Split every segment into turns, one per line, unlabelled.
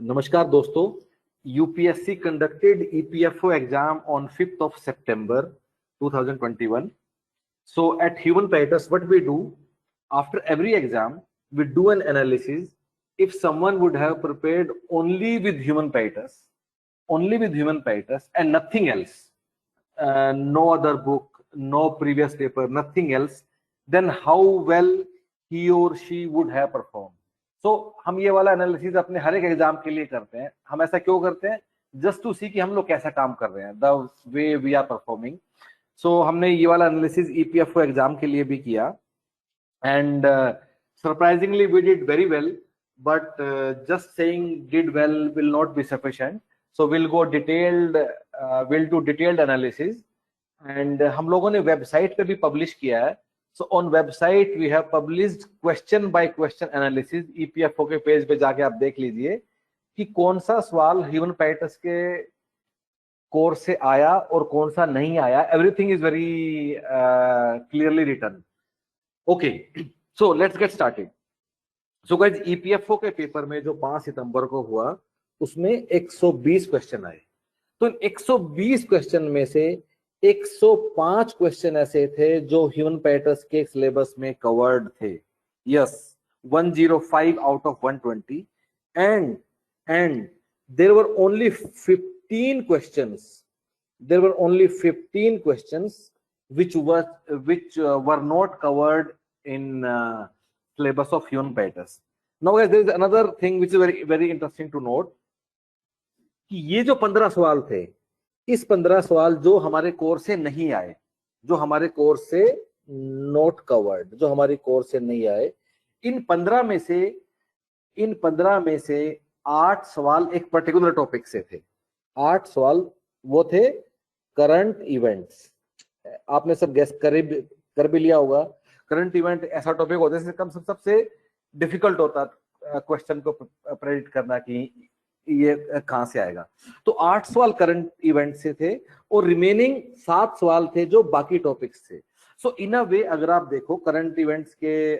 नमस्कार दोस्तों, UPSC conducted EPFO exam on 5th of September 2021. So at Human Paetus, what we do after every exam, we do an analysis. If someone would have prepared only with Human Paetus and nothing else, no other book, no previous paper, nothing else, then how well he or she would have performed. So हम ये वाला analysis अपने हर एक exam के लिए करते हैं। हम ऐसा क्यों करते हैं? जस्ट टू सी कि हम लोग कैसा काम कर रहे हैं, the way we are performing. So हमने ये वाला एनालिसिस ईपीएफओ एग्जाम के लिए भी किया and surprisingly we did very well, but just saying did well will not be sufficient. So will do detailed analysis and हम लोगों ने वेबसाइट पे भी पब्लिश किया है। So on website we have published question by question analysis। EPFO के page पे जाके आप देख लीजिए कि कौन सा सवाल ह्यूमन पैटर्स के कोर्स से आया और कौन सा नहीं आया। Everything is very clearly written. Okay, so let's get started. So guys, EPFO के पेपर में जो 5 सितंबर को हुआ उसमें 120 क्वेश्चन आए। तो 120 क्वेश्चन में से 105 क्वेश्चन ऐसे थे जो ह्यूमन पैटर्स के सिलेबस में कवर्ड थे। Yes, 105 out of 120 and there were only 15 questions which were not covered in syllabus of human पैटर्स। Now guys, there is another thing which is very very interesting to note कि ये जो 15 सवाल थे, इस 15 सवाल जो हमारे कोर्स से नहीं आए, जो हमारे कोर्स से नॉट कवर्ड, जो हमारे कोर्स से नहीं आए, इन 15 में से 8 सवाल एक पर्टिकुलर टॉपिक से थे। 8 सवाल वो थे करंट इवेंट्स। आपने सब गेस कर भी लिया होगा। करंट इवेंट ऐसा टॉपिक होता है जिससे सबसे डिफिकल्ट होता क्वेश्चन को प्रेडिक्ट करना कि ये कहां से आएगा। तो 8 सवाल करंट इवेंट से थे और रिमेनिंग 7 सवाल थे जो बाकी टॉपिक्स थे। सो इन अ वे अगर आप देखो करंट इवेंट्स के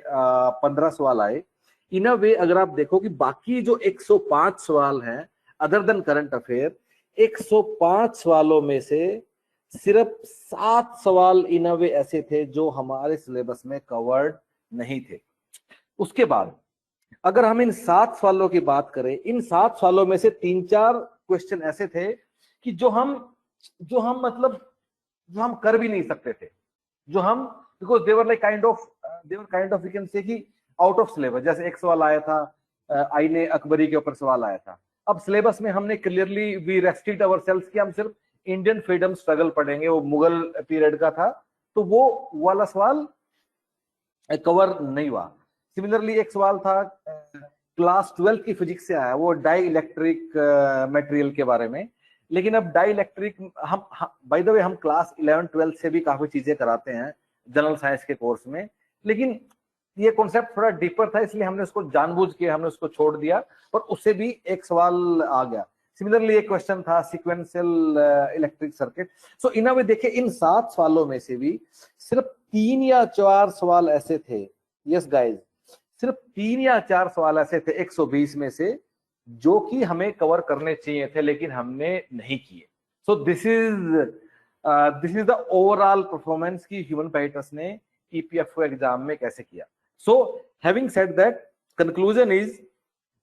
15 सवाल आए। इन अ वे अगर आप देखो कि बाकी जो 105 सवाल हैं अदर देन करंट अफेयर, 105 सवालों में से सिर्फ 7 सवाल इन अ वे ऐसे थे जो हमारे सिलेबस में कवर्ड नहीं थे। उसके बाद अगर हम इन 7 सवालों की बात करें, इन 7 सवालों में से 3-4 क्वेश्चन ऐसे थे कि जो हम कर भी नहीं सकते थे, because they were kind of we can say कि आउट ऑफ सिलेबस। जैसे एक सवाल आया था आईने अकबरी के ऊपर सवाल आया था। अब सिलेबस में हमने क्लियरली वी रेस्ट्रिक्ट अवरसेल्व्स कि हम सिर्फ इंडियन फ्रीडम स्ट्रगल पढ़ेंगे, वो मुगल पीरियड का था, तो वो वाला सवाल कवर नहीं हुआ। सिमिलरली एक सवाल था क्लास 12 की फिजिक्स से आया, वो डाई इलेक्ट्रिक मटेरियल के बारे में। लेकिन अब डाई इलेक्ट्रिक हम बाय द वे हम क्लास 11-12 से भी काफी चीजें कराते हैं जनरल साइंस के कोर्स में, लेकिन ये कॉन्सेप्ट थोड़ा डीपर था इसलिए हमने उसको जानबूझ के हमने उसको छोड़ दिया और उससे भी एक सवाल आ गया। सिमिलरली एक क्वेश्चन था सीक्वेंशियल इलेक्ट्रिक सर्किट। सो इन अ वे देखिए इन 7 सवालों में से भी सिर्फ 3 या 4 सवाल ऐसे थे, यस गाइज, सिर्फ 3 या 4 सवाल ऐसे थे 120 में से जो कि हमें कवर करने चाहिए थे लेकिन हमने नहीं किए। So this is the overall performance की ह्यूमन पैटर्स ने ईपीएफओ एग्जाम में कैसे किया। So having said that, conclusion is,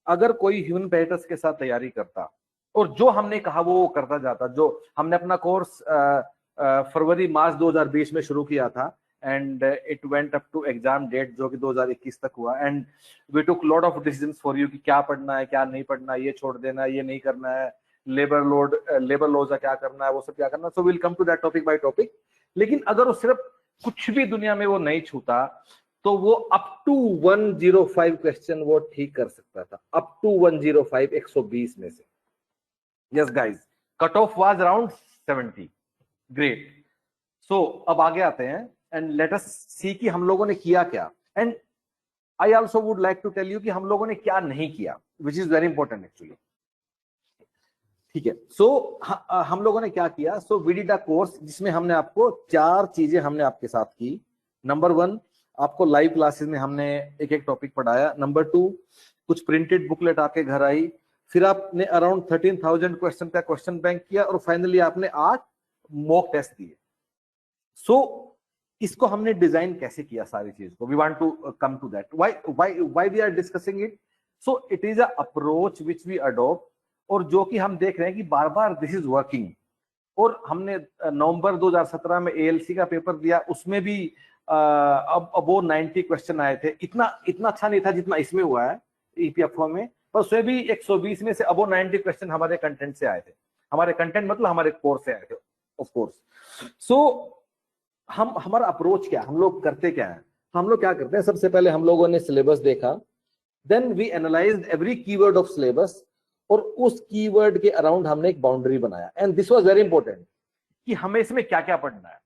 अगर कोई ह्यूमन पैटर्स के साथ तैयारी करता और जो हमने कहा वो करता जाता, जो हमने अपना कोर्स फरवरी मार्च 2020 में शुरू किया था and it went up to exam date जो कि 2021 तक हुआ, and we took lot of decisions for you कि क्या पढ़ना है क्या नहीं पढ़ना है, ये छोड़ देना है ये नहीं करना है, लेबर लॉज क्या करना है, वो सब क्या करना है। so we'll come to that topic by topic। लेकिन अगर वो सिर्फ कुछ भी दुनिया में वो नहीं छूता तो वो up to 105 क्वेश्चन वो ठीक कर सकता था, up to 105 120 में से। yes guys, cut off was around 70। Great. So अब आगे आते हैं एंड लेट अस सी कि हम लोगों ने किया क्या। And I also would like to tell you कि हम लोगों ने क्या नहीं किया, which is very important actually. ठीक है, सो हम लोगों ने क्या किया। So we did a course जिसमें हमने आपको 4 चीजें हमने आपके साथ की। नंबर 1, आपको लाइव क्लासेस में हमने एक एक टॉपिक पढ़ाया। नंबर 2, कुछ प्रिंटेड बुकलेट आपके घर आई। फिर आपने अराउंड 13,000 क्वेश्चन का क्वेश्चन बैंक किया, और फाइनली आपने 8 मॉक टेस्ट दिए। सो इसको हमने डिजाइन कैसे किया सारी चीज को, we want to come to that, why we are discussing it. So it is a approach which we adopt, और जो कि हम देख रहे हैं कि बार बार दिस इज वर्किंग। और हमने नवंबर 2017 में एएलसी का पेपर दिया, उसमें भी अब वो 90 क्वेश्चन आए थे। इतना अच्छा नहीं था जितना इसमें हुआ है ईपीएफओ में, पर उसमें भी 120 में से अब वो 90 क्वेश्चन हमारे कंटेंट से आए थे। हमारे कंटेंट मतलब हमारे कोर्स से आए थे, ऑफ कोर्स। सो हमारा अप्रोच क्या, हम लोग करते क्या है, हम लोग क्या करते हैं, सबसे पहले हम लोगों ने सिलेबस देखा, then we analysed every keyword of syllabus, और उस कीवर्ड के अराउंड हमने एक बाउंड्री बनाया। And this was very important कि हमें इसमें क्या क्या पढ़ना है,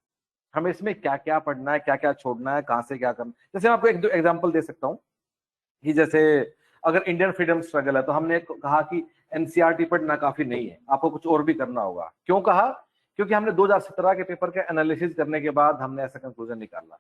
हमें इसमें क्या क्या पढ़ना है, क्या क्या छोड़ना है, कहां से क्या करना। जैसे मैं आपको एक दो एग्जांपल दे सकता हूं कि जैसे अगर इंडियन फ्रीडम स्ट्रगल है तो हमने कहा कि एनसीईआरटी पढ़ना काफी नहीं है, आपको कुछ और भी करना होगा। क्यों कहा? क्योंकि हमने 2017 के पेपर का एनालिसिस करने के बाद हमने ऐसा कंक्लूजन निकाला।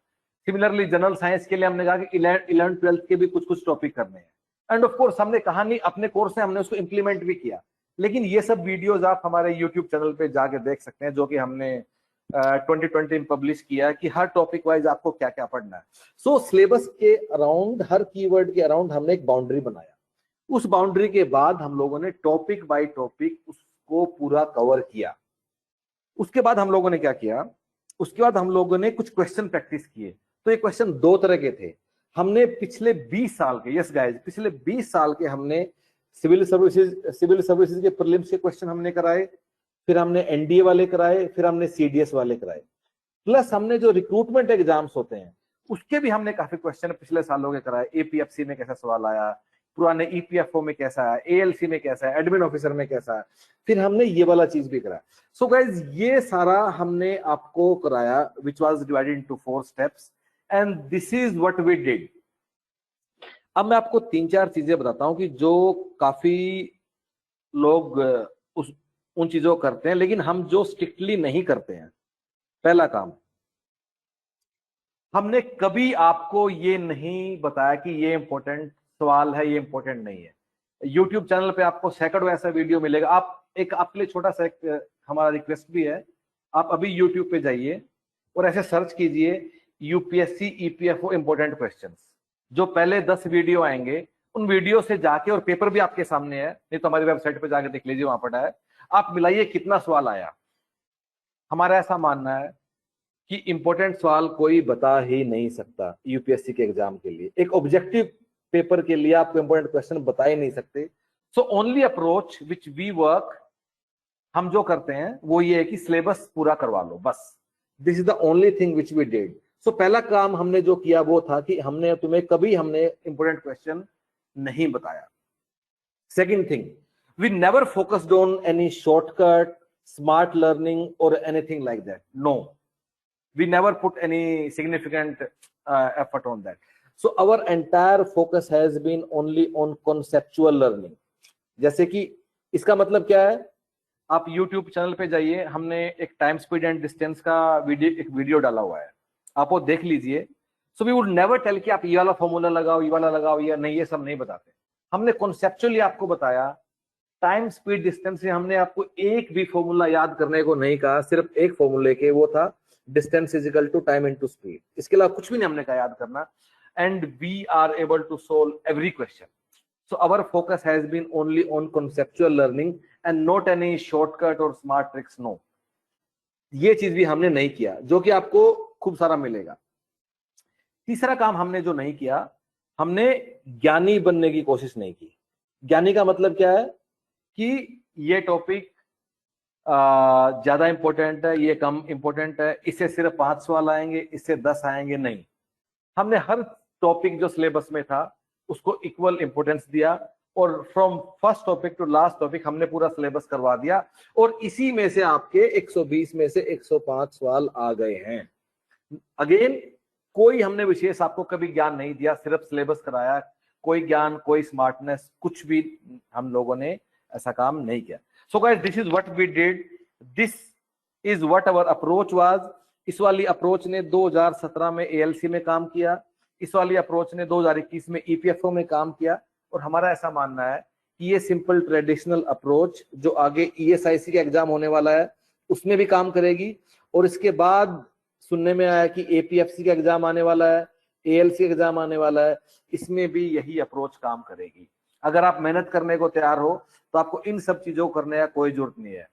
सिमिलरली जनरल साइंस के लिए हमने कहा कि 11th 12th के भी कुछ टॉपिक करने हैं। एंड ऑफ कोर्स हमने कहा नहीं, अपने कोर्स में हमने उसको इंप्लीमेंट भी किया। लेकिन ये सब वीडियोस आप हमारे यूट्यूब चैनल पे जाके देख सकते हैं, जो कि हमने 2020 में पब्लिश किया कि हर टॉपिक वाइज आपको क्या क्या पढ़ना है। सो सिलेबस के अराउंड, हर कीवर्ड के अराउंड हमने एक बाउंड्री बनाया। उस बाउंड्री के बाद हम लोगों ने टॉपिक बाय टॉपिक उसको पूरा कवर किया। उसके बाद हम लोगों ने क्या किया, उसके बाद हम लोगों ने कुछ क्वेश्चन प्रैक्टिस किए। तो ये क्वेश्चन दो तरह के थे। हमने पिछले 20 साल के, यस गाइस, पिछले 20 साल के हमने सिविल सर्विसेज के प्रीलिम्स के क्वेश्चन हमने कराए, फिर हमने एनडीए वाले कराए, फिर हमने सीडीएस वाले कराए, प्लस हमने जो रिक्रूटमेंट एग्जाम्स होते हैं उसके भी हमने काफी क्वेश्चन पिछले सालों के कराए। एपीएफसी में कैसा सवाल आया, पुराने ईपीएफओ में कैसा है, एएलसी में कैसा है, एडमिन ऑफिसर में कैसा है, फिर हमने ये वाला चीज भी कराया। सो गाइज ये सारा हमने आपको कराया, which was divided into 4 steps, and this is what we did. अब मैं आपको 3-4 चीजें बताता हूं कि जो काफी लोग उन चीजों को करते हैं, लेकिन हम जो स्ट्रिक्टली नहीं करते हैं। पहला काम, हमने कभी आपको ये नहीं बताया कि ये इंपॉर्टेंट सवाल है, ये इंपॉर्टेंट नहीं है। यूट्यूब चैनल पे आपको सैकड़ों ऐसा वीडियो मिलेगा। आप एक आपके लिए छोटा सा हमारा रिक्वेस्ट भी है, आप अभी यूट्यूब पे जाइए और ऐसे सर्च कीजिए यूपीएससी ईपीएफओ इंपॉर्टेंट क्वेश्चंस। जो पहले 10 वीडियो आएंगे उन वीडियो से जाके, और पेपर भी आपके सामने है, नहीं तो हमारी वेबसाइट पे जाके देख लीजिए, वहां पड़ा है। आप मिलाइए कितना सवाल आया। हमारा ऐसा मानना है कि इंपॉर्टेंट सवाल कोई बता ही नहीं सकता यूपीएससी के एग्जाम के लिए। एक ऑब्जेक्टिव पेपर के लिए आपको इंपॉर्टेंट क्वेश्चन बता ही नहीं सकते। So only approach which we work, हम जो करते हैं वो ये है कि सिलेबस पूरा करवा लो, बस। This is the only thing which we did. So पहला काम हमने जो किया वो था कि हमने तुम्हें कभी हमने इंपॉर्टेंट क्वेश्चन नहीं बताया। Second thing, we never focused on any shortcut, smart learning और anything like that. No, we never put any significant effort on that. So our entire focus has been only on conceptual learning. जैसे कि इसका मतलब क्या है, आप YouTube channel पे जाइए, हमने एक टाइम स्पीड एंड डिस्टेंस का एक वीडियो डाला हुआ है, आप वो देख लीजिए। So we would never tell कि आप ये वाला फॉर्मूला लगाओ, ये वाला लगाओ, या नहीं, ये सब नहीं बताते। हमने कॉन्सेप्चुअली आपको बताया। टाइम स्पीड डिस्टेंस से हमने आपको एक भी फॉर्मूला याद करने को नहीं कहा, सिर्फ एक फॉर्मूले के, वो था distance is equal to time into speed. इसके अलावा कुछ भी नहीं हमने कहा याद करना। And we are able to solve every question. So our focus has been only on conceptual learning and not any shortcut और स्मार्ट ट्रिक्स। नो, ये चीज भी हमने नहीं किया, जो कि आपको खूब सारा मिलेगा। तीसरा काम हमने जो नहीं किया, हमने ज्ञानी बनने की कोशिश नहीं की। ज्ञानी का मतलब क्या है कि ये टॉपिक ज्यादा इंपॉर्टेंट है, ये कम इंपॉर्टेंट है, इससे सिर्फ 5 सवाल आएंगे, इससे 10 आएंगे, नहीं। हमने हर टॉपिक जो सिलेबस में था उसको इक्वल इंपॉर्टेंस दिया, और from first topic to last topic हमने पूरा सिलेबस करवा दिया, और इसी में से आपके 120 में से 105 सवाल आ गए हैं। अगेन, कोई हमने विशेष आपको कभी ज्ञान नहीं दिया, सिर्फ सिलेबस कराया। कोई ज्ञान, कोई स्मार्टनेस, कुछ भी हम लोगों ने ऐसा काम नहीं किया। So guys, this is what we did. This is what our approach was. इस वाली अप्रोच ने 2017 में एएलसी में काम किया, इस वाली अप्रोच ने 2021 में ईपीएफओ में काम किया, और हमारा ऐसा मानना है कि ये सिंपल ट्रेडिशनल अप्रोच जो आगे ESIC का एग्जाम होने वाला है उसमें भी काम करेगी, और इसके बाद सुनने में आया कि APFC का एग्जाम आने वाला है, ALC का एग्जाम आने वाला है, इसमें भी यही अप्रोच काम करेगी। अगर आप मेहनत करने को तैयार हो तो आपको इन सब चीजों को करने का कोई जरूरत नहीं है।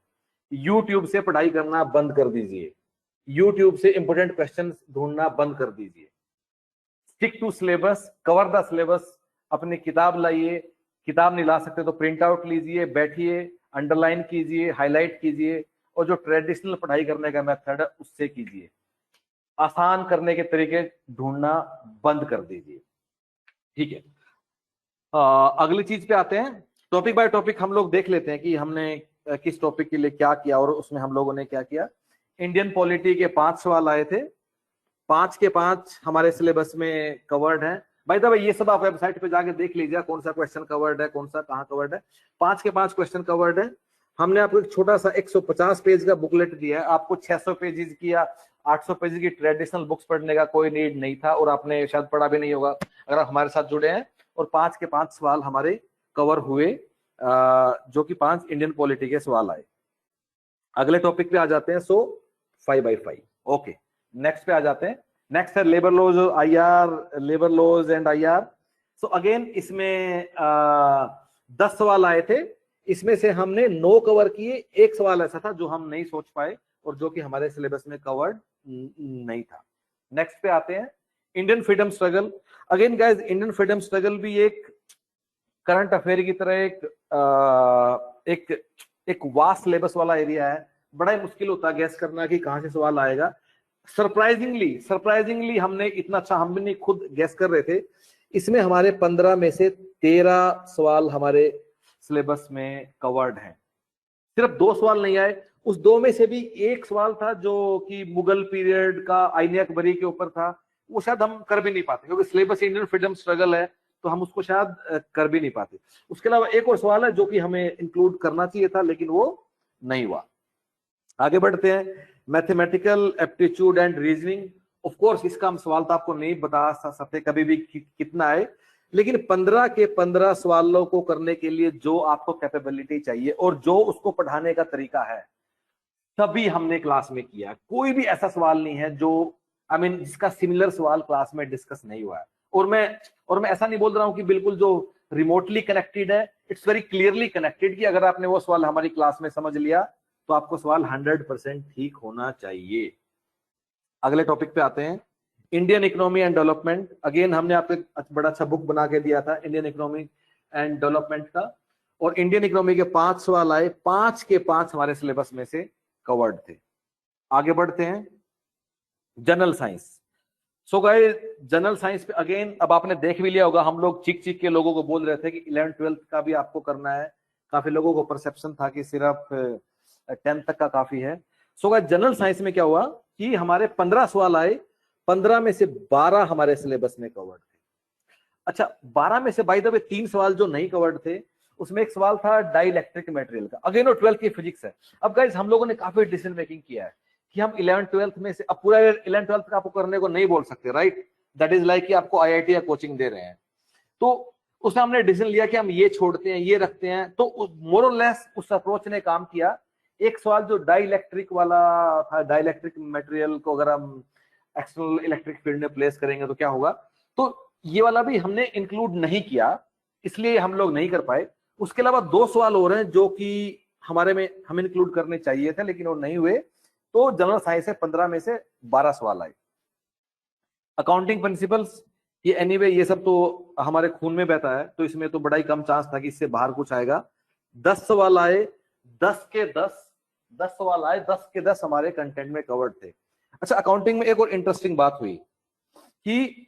YouTube से पढ़ाई करना बंद कर दीजिए, YouTube से इंपोर्टेंट क्वेश्चन ढूंढना बंद कर दीजिए। Stick to syllabus, cover the syllabus. अपनी किताब लाइए, किताब नहीं ला सकते तो प्रिंट आउट लीजिए, बैठिए, अंडरलाइन कीजिए, हाईलाइट कीजिए, और जो ट्रेडिशनल पढ़ाई करने का मेथड है उससे कीजिए। आसान करने के तरीके ढूंढना बंद कर दीजिए, ठीक है। अगली चीज पे आते हैं, टॉपिक बाय टॉपिक हम लोग देख लेते हैं कि हमने किस टॉपिक के लिए क्या किया और उसमें हम लोगों ने क्या किया। इंडियन पॉलिटी के 5 सवाल आए थे, 5 के 5 हमारे सिलेबस में कवर्ड है। भाई साहब ये सब आप वेबसाइट पे जाके देख लीजिए कौन सा क्वेश्चन कवर्ड है, कौन सा कहाँ कवर्ड है। 5 के 5 क्वेश्चन कवर्ड है। हमने आपको एक छोटा सा 150 पेज का बुकलेट दिया है, आपको 600 पेजेस की या 800 पेजेस की ट्रेडिशनल बुक्स पढ़ने का कोई नीड नहीं था, और आपने शायद पढ़ा भी नहीं होगा अगर आप हमारे साथ जुड़े हैं। और 5 के 5 सवाल हमारे कवर हुए, जो कि 5 इंडियन पॉलिटी के सवाल आए। अगले टॉपिक पे आ जाते हैं, सो 5x5। ओके, नेक्स्ट पे आ जाते हैं। नेक्स्ट है labour laws, IR, labour laws and IR। So again इसमें 10 सवाल आए थे, इसमें से हमने 9 कवर किए। एक सवाल ऐसा था जो हम नहीं सोच पाए और जो कि हमारे सिलेबस में कवर्ड नहीं था। नेक्स्ट पे आते हैं, Indian freedom struggle. Again guys, Indian freedom struggle भी एक करंट अफेयर की तरह एक वास्ट सिलेबस वाला एरिया है। बड़ा ही मुश्किल होता है गैस करना कि कहां से सवाल आएगा। सरप्राइजिंगली हमने इतना अच्छा, हम भी नहीं खुद गैस कर रहे थे। इसमें हमारे 15 में से 13 सवाल हमारे सिलेबस में कवर्ड हैं। सिर्फ 2 सवाल नहीं आए, उस 2 में से भी एक सवाल था जो कि मुगल पीरियड का आईने अकबरी के ऊपर था, वो शायद हम कर भी नहीं पाते क्योंकि सिलेबस इंडियन फ्रीडम स्ट्रगल है, तो हम उसको शायद कर भी नहीं पाते। उसके अलावा एक और सवाल है जो कि हमें इंक्लूड करना चाहिए था लेकिन वो नहीं हुआ। आगे बढ़ते हैं, mathematical aptitude and reasoning. Of course इसका हम सवाल तो आपको नहीं बता सकते कभी भी कितना आए, लेकिन 15 के 15 सवालों को करने के लिए जो आपको कैपेबिलिटी चाहिए और जो उसको पढ़ाने का तरीका है, तभी हमने क्लास में किया। कोई भी ऐसा सवाल नहीं है जो जिसका सिमिलर सवाल क्लास में डिस्कस नहीं हुआ है। और मैं ऐसा नहीं बोल रहा हूं कि बिल्कुल जो रिमोटली कनेक्टेड है, इट्स वेरी क्लियरली कनेक्टेड, कि अगर आपने वो सवाल हमारी क्लास में समझ लिया तो आपको सवाल 100% ठीक होना चाहिए। अगले टॉपिक पे आते हैं, Indian economy and development. Again हमने आपको एक बड़ा अच्छा बुक बना के दिया था इंडियन इकोनॉमी एंड डेवलपमेंट का, और इंडियन इकोनॉमी के 5 सवाल आए, 5 के 5 हमारे सिलेबस में से कवर्ड थे। आगे बढ़ते हैं, general science. So guys, general science पे अगेन अब आपने देख भी लिया होगा, हम लोग चीख के लोगों को बोल रहे थे कि 11th 12th का भी आपको करना है। काफी लोगों को परसेप्शन था कि सिर्फ 10th तक का काफी है। सो गाइस, जनरल साइंस में क्या हुआ कि हमारे 15 सवाल आए, 15 में से 12 हमारे सिलेबस में कवर्ड थे। अच्छा, 12 में से बाय द वे 3 सवाल जो नहीं कवर्ड थे, उसमें एक सवाल था डाइलेक्ट्रिक मटेरियल का। अगेन वो 12th की फिजिक्स है। अब गाइस हम लोगों ने काफी डिसीजन मेकिंग किया है कि हम 11th 12th में से, अब पूरा 11th 12th का आपको करने को नहीं बोल सकते, राइट? दैट इज लाइक कि आपको IIT या कोचिंग दे रहे हैं, तो उसमें हमने डिसीजन लिया कि हम ये छोड़ते हैं, ये रखते हैं। तो मोर और लेस उस अप्रोच ने काम किया। एक सवाल जो डाइलेक्ट्रिक वाला था, डाइलेक्ट्रिक मटेरियल को अगर हम एक्सटर्नल इलेक्ट्रिक फील्ड में प्लेस करेंगे तो क्या होगा, तो ये वाला भी हमने इंक्लूड नहीं किया, इसलिए हम लोग नहीं कर पाए। उसके अलावा 2 सवाल और हैं जो कि हमारे में हम इंक्लूड करने चाहिए थे लेकिन वो नहीं हुए। तो जनरल साइंस से 15 में से 12 सवाल आए। अकाउंटिंग प्रिंसिपल्स, ये एनीवे ये सब तो हमारे खून में बहता है, तो इसमें तो बड़ा ही कम चांस था कि इससे बाहर कुछ आएगा। 10 सवाल आए, 10 के 10 सवाल आए, 10 के 10 हमारे कंटेंट में कवर्ड थे। अच्छा, अकाउंटिंग में एक और इंटरेस्टिंग बात हुई कि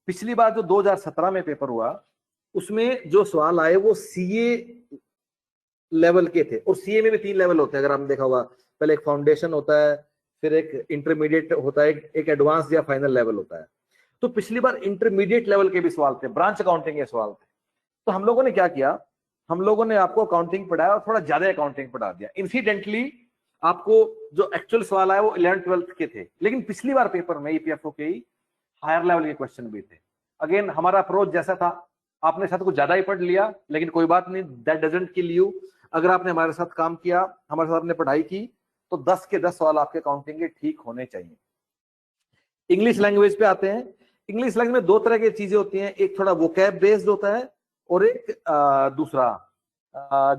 पिछली बार जो 2017 में पेपर हुआ, उसमें जो सवाल आए वो CA लेवल के थे, और CA में भी 3 लेवल होते हैं अगर आपने देखा होगा। पहले एक फाउंडेशन होता है, फिर एक इंटरमीडिएट होता है, एक एडवांस या फाइनल लेवल होता है। तो पिछली बार इंटरमीडिएट लेवल के भी सवाल थे, ब्रांच अकाउंटिंग के सवाल थे। तो हम लोगों ने क्या किया, हम लोगों ने आपको अकाउंटिंग पढ़ाया और थोड़ा ज्यादा अकाउंटिंग पढ़ा दिया। इंसिडेंटली आपको जो एक्चुअल सवाल आया वो 11th 12th के थे, लेकिन पिछली बार पेपर में EPFO के ही हायर लेवल के क्वेश्चन भी थे। अगेन हमारा अप्रोच जैसा था आपने शायद कुछ ज्यादा ही पढ़ लिया, लेकिन कोई बात नहीं, दैट डजंट किल यू। अगर आपने हमारे साथ काम किया, हमारे साथ आपने पढ़ाई की, तो 10 के 10 सवाल आपके काउंटिंग के ठीक होने चाहिए। इंग्लिश लैंग्वेज पे आते हैं। इंग्लिश लैंग्वेज में दो तरह की चीजें होती हैं, एक थोड़ा वोकैब बेस्ड होता है और एक दूसरा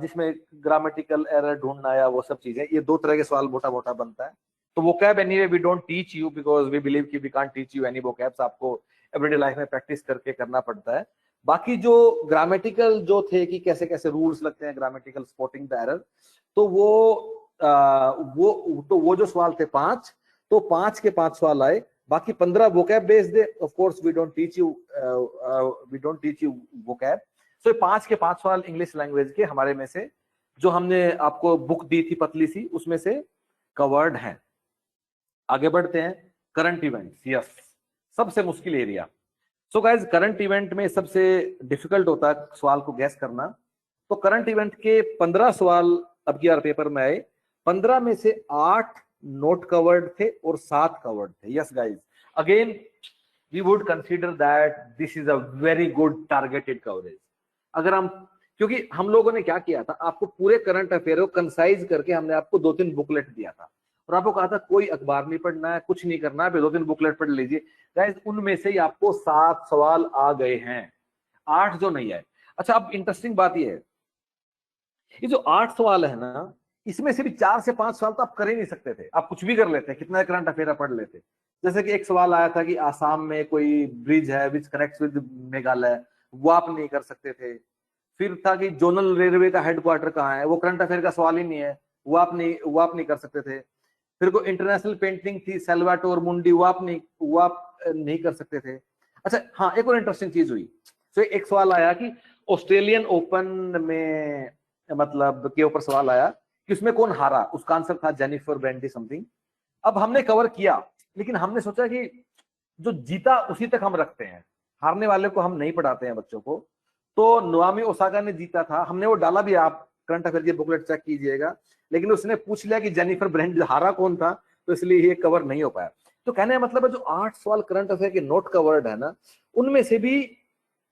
जिसमें ग्रामेटिकल एरर ढूंढना या वो सब चीजें, ये दो तरह के सवाल मोटा मोटा बनता है। तो vocab anyway we don't teach you because we believe कि we can't teach you any vocabs, आपको एवरीडे लाइफ में प्रैक्टिस करके करना पड़ता है। बाकी जो ग्रामेटिकल जो थे कि कैसे कैसे रूल्स लगते हैं ग्रामेटिकल स्पॉटिंग द एरर, तो वो जो सवाल थे 5, तो 5 के 5 सवाल आए। बाकी 15 वोकैब बेस्ड है। Of course we don't teach you vocab. So 5 के 5 सवाल इंग्लिश लैंग्वेज के हमारे में से, जो हमने आपको बुक दी थी पतली सी, उसमें से कवर्ड हैं। आगे बढ़ते हैं। करंट इवेंट्स, यस, सबसे मुश्किल area. So guys, current event में सबसे डिफिकल्ट होता है सवाल को गैस करना। तो करंट इवेंट के 15 सवाल अब की बार पेपर में आए। 15 में से 8 नोट कवर्ड थे और 7 कवर्ड थे। Yes guys, again we would consider that this is a very good targeted coverage. अगर हम, क्योंकि हम लोगों ने क्या किया था, आपको पूरे करंट अफेयर को कंसाइज करके हमने आपको 2-3 बुकलेट दिया था और आपको कहा था कोई अखबार नहीं पढ़ना है, कुछ नहीं करना है, 2-3 बुकलेट पढ़ लीजिए। गाइस, उनमें से ही आपको 7 सवाल आ गए हैं, 8 जो नहीं आए। अच्छा, अब इंटरेस्टिंग बात यह है, ये जो 8 सवाल है ना, इसमें से भी 4 से 5 सवाल तो आप कर ही नहीं सकते थे, आप कुछ भी कर लेते, कितना करंट अफेयर पढ़ लेते। जैसे कि एक सवाल आया था कि आसाम में कोई ब्रिज है विच कनेक्ट्स विद मेघालय, वो आप नहीं कर सकते थे। फिर था कि जोनल रेलवे का हेडक्वार्टर कहाँ है, वो करंट अफेयर का सवाल ही नहीं है, वो आप नहीं कर सकते थे। फिर को इंटरनेशनल पेंटिंग थी सेल्वाटोर मुंडी, वो आप नहीं कर सकते थे। अच्छा हाँ, एक और इंटरेस्टिंग चीज हुई। तो एक सवाल आया कि ऑस्ट्रेलियन ओपन में, मतलब के ऊपर सवाल आया कि उसमें कौन हारा, उसका आंसर था जेनिफर ब्रांडी समथिंग। अब हमने कवर किया, लेकिन हमने सोचा कि जो जीता उसी तक हम रखते हैं, हारने वाले को हम नहीं पढ़ाते हैं बच्चों को। तो नोआमी ओसाका ने जीता था, हमने वो डाला भी, आप करंट अफेयर की बुकलेट चेक कीजिएगा। लेकिन उसने पूछ लिया कि जेनिफर ब्रांड हारा कौन था, तो इसलिए ये कवर नहीं हो पाया। तो कहने का मतलब है, जो 8 सवाल करंट अफेयर के नोट कवर्ड है ना, उनमें से भी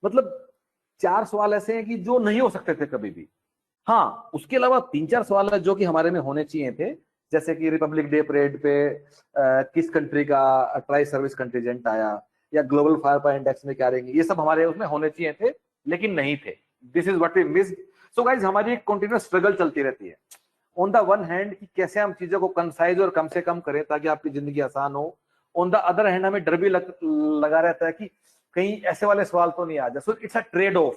मतलब 4 सवाल ऐसे हैं कि जो नहीं हो सकते थे कभी भी। हाँ, उसके अलावा 3-4 सवाल है जो कि हमारे में होने चाहिए थे, जैसे कि रिपब्लिक डे परेड पे किस कंट्री का ट्राई सर्विस कंटीजेंट आया, या ग्लोबल फायर पावर इंडेक्स में क्या रहेंगे, ये सब हमारे उसमें होने चाहिए थे, लेकिन नहीं थे। This is what we missed. So guys, हमारी एक कंटिन्यूअस स्ट्रगल चलती रहती है। ऑन द वन हैंड कि कैसे हम चीजों को कंसाइज और कम से कम करें ताकि आपकी जिंदगी आसान हो। ऑन द अदर हैंड हमें डर भी लगा रहता है कि कहीं ऐसे वाले सवाल तो नहीं आ जाए। So it's a trade off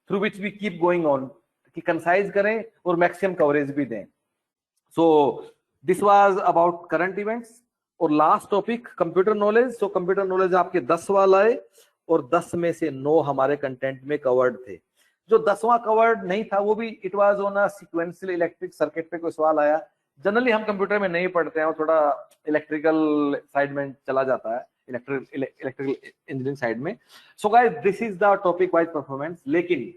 through which we keep going on, कि कंसाइज करें और मैक्सिमम कवरेज भी दें। So this was about current events. और last topic computer knowledge. So computer knowledge आपके 10 सवाल आए और 10 में से 9 हमारे कंटेंट में कवर्ड थे। जो 10वां कवर्ड नहीं था वो भी it was on a sequential electric circuit पे कोई सवाल आया। जनरली हम कंप्यूटर में नहीं पढ़ते हैं, वो थोड़ा इलेक्ट्रिकल साइड में चला जाता है, इलेक्ट्रिकल इंजीनियरिंग साइड में। So guys, this is the topic wise performance. लेकिन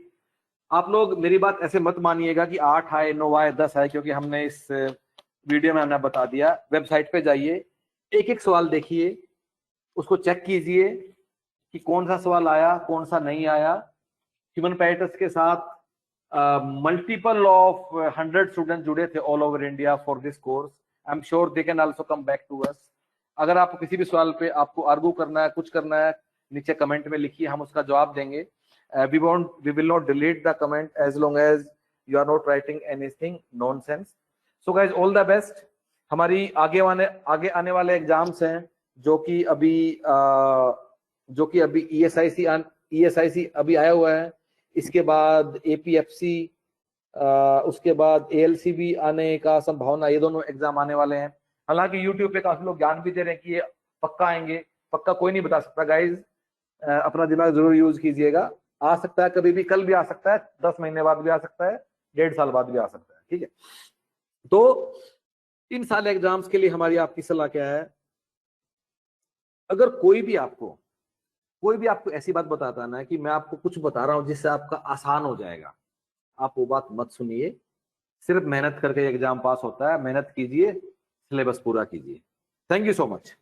आप लोग मेरी बात ऐसे मत मानिएगा कि 8 आए, 9 आए, 10 आए, क्योंकि हमने इस वीडियो में हमने बता दिया। वेबसाइट पे जाइए, एक एक सवाल देखिए, उसको चेक कीजिए कि कौन सा सवाल आया, कौन सा नहीं आया। ह्यूमन पैराडाइस के साथ मल्टीपल ऑफ 100 स्टूडेंट जुड़े थे all over India for this course. I am sure they can also come back to us. अगर आपको किसी भी सवाल पे आपको आर्गू करना है, कुछ करना है, नीचे कमेंट में लिखिए, हम उसका जवाब देंगे। we will not delete the comment as long as you are not writing anything nonsense. So guys, all the best। हमारी आगे आने वाले एग्जाम्स हैं, जो कि अभी ESIC अभी आया हुआ है। इसके बाद APFC, उसके बाद ALC भी आने का संभावना, ये दोनों एग्जाम आने वाले हैं। हालांकि यूट्यूब पे काफी लोग ज्ञान भी दे रहे हैं कि ये पक्का आएंगे, पक्का कोई नहीं बता सकता गाइज। अपना दिमाग जरूर यूज कीजिएगा। आ सकता है कभी भी, कल भी आ सकता है, 10 महीने बाद भी आ सकता है, 1.5 साल बाद भी आ सकता है, ठीक है। तो इन सारे एग्जाम्स के लिए हमारी आपकी सलाह क्या है, अगर कोई भी आपको ऐसी बात बताता है ना कि मैं आपको कुछ बता रहा हूं जिससे आपका आसान हो जाएगा, आप वो बात मत सुनिए। सिर्फ मेहनत करके एग्जाम पास होता है, मेहनत कीजिए, सिलेबस पूरा कीजिए। Thank you so much.